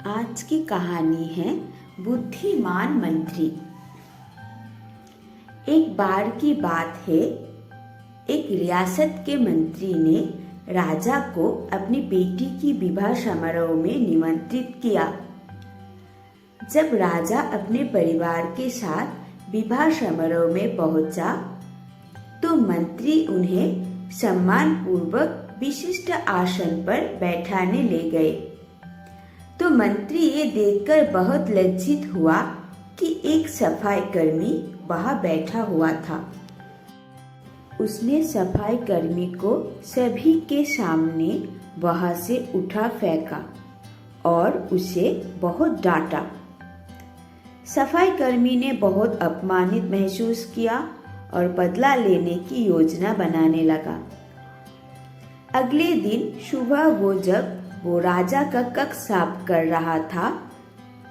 आज की कहानी है बुद्धिमान मंत्री। एक बार की बात है, एक रियासत के मंत्री ने राजा को अपनी बेटी की विवाह समारोह में निमंत्रित किया। जब राजा अपने परिवार के साथ विवाह समारोह में पहुंचा, तो मंत्री उन्हें सम्मानपूर्वक विशिष्ट आसन पर बैठाने ले गए। तो मंत्री ये देखकर बहुत लज्जित हुआ कि एक सफाई कर्मी वहां बैठा हुआ था। उसने सफाई कर्मी को सभी के सामने वहां से उठा फेंका और उसे बहुत डांटा। सफाई कर्मी ने बहुत अपमानित महसूस किया और बदला लेने की योजना बनाने लगा। अगले दिन सुबह जब वो राजा का कक्ष साफ कर रहा था,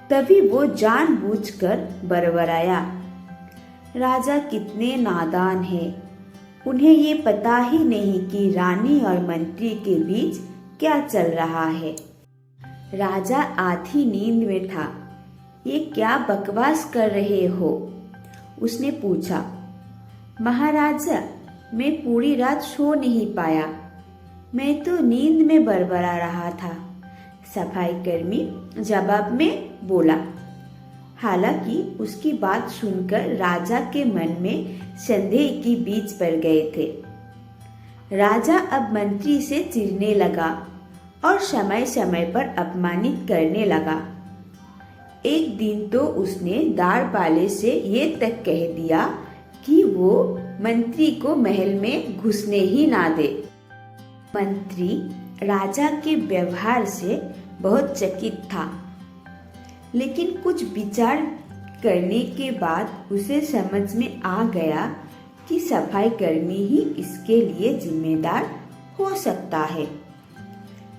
तभी वो जानबूझकर बड़बड़ाया। राजा कितने नादान हैं, उन्हें ये पता ही नहीं कि रानी और मंत्री के बीच क्या चल रहा है। राजा आधी नींद में था। ये क्या बकवास कर रहे हो? उसने पूछा। महाराजा, मैं पूरी रात सो नहीं पाया, मैं तो नींद में बड़बड़ा रहा था, सफाई कर्मी जवाब में बोला। हालांकि उसकी बात सुनकर राजा के मन में संदेह की बीज पड़ गए थे। राजा अब मंत्री से चिढ़ने लगा और समय समय पर अपमानित करने लगा। एक दिन तो उसने द्वारपाल से ये तक कह दिया कि वो मंत्री को महल में घुसने ही ना दे। मंत्री राजा के व्यवहार से बहुत चकित था, लेकिन कुछ विचार करने के बाद उसे समझ में आ गया कि सफाई कर्मी ही इसके लिए जिम्मेदार हो सकता है।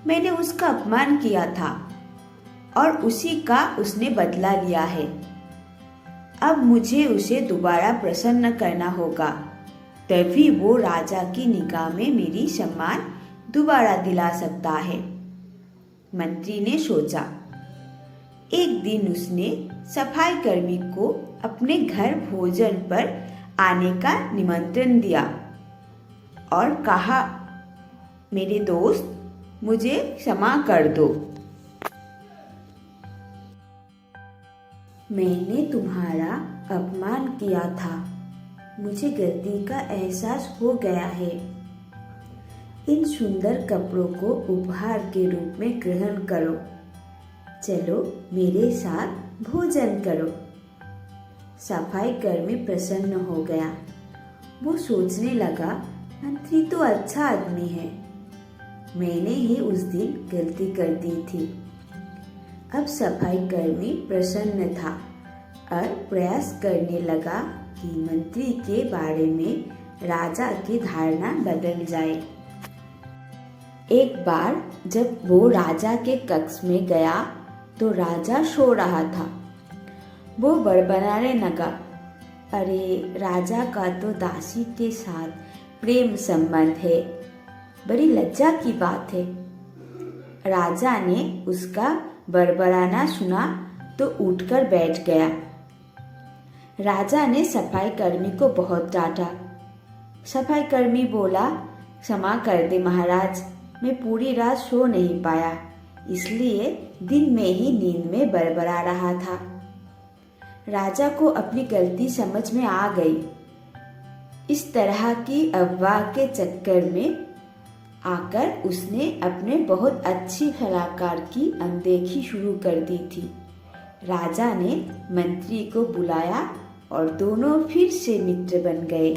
मैंने उसका अपमान किया था और उसी का उसने बदला लिया है। अब मुझे उसे दोबारा प्रसन्न करना होगा, तभी वो राजा की निगाह में मेरी सम्मान दोबारा दिला सकता है, मंत्री ने सोचा। एक दिन उसने सफाई कर्मी को अपने घर भोजन पर आने का निमंत्रण दिया और कहा, मेरे दोस्त, मुझे क्षमा कर दो। मैंने तुम्हारा अपमान किया था, मुझे गलती का एहसास हो गया है। इन सुंदर कपड़ों को उपहार के रूप में ग्रहण करो। चलो मेरे साथ भोजन करो। सफाई कर्मी प्रसन्न हो गया। वो सोचने लगा, मंत्री तो अच्छा आदमी है, मैंने ही उस दिन गलती कर दी थी। अब सफाई कर्मी प्रसन्न था और प्रयास करने लगा कि मंत्री के बारे में राजा की धारणा बदल जाए। एक बार जब वो राजा के कक्ष में गया, तो राजा सो रहा था। वो बड़बड़ाने लगा, अरे राजा का तो दासी के साथ प्रेम संबंध है, बड़ी लज्जा की बात है। राजा ने उसका बड़बड़ाना सुना तो उठकर बैठ गया। राजा ने सफाई कर्मी को बहुत डांटा। सफाई कर्मी बोला, क्षमा कर दे महाराज, मैं पूरी रात सो नहीं पाया, इसलिए दिन में ही नींद में बड़बड़ा रहा था। राजा को अपनी गलती समझ में आ गई। इस तरह की अफवाह के चक्कर में आकर उसने अपने बहुत अच्छी सलाहकार की अनदेखी शुरू कर दी थी। राजा ने मंत्री को बुलाया और दोनों फिर से मित्र बन गए।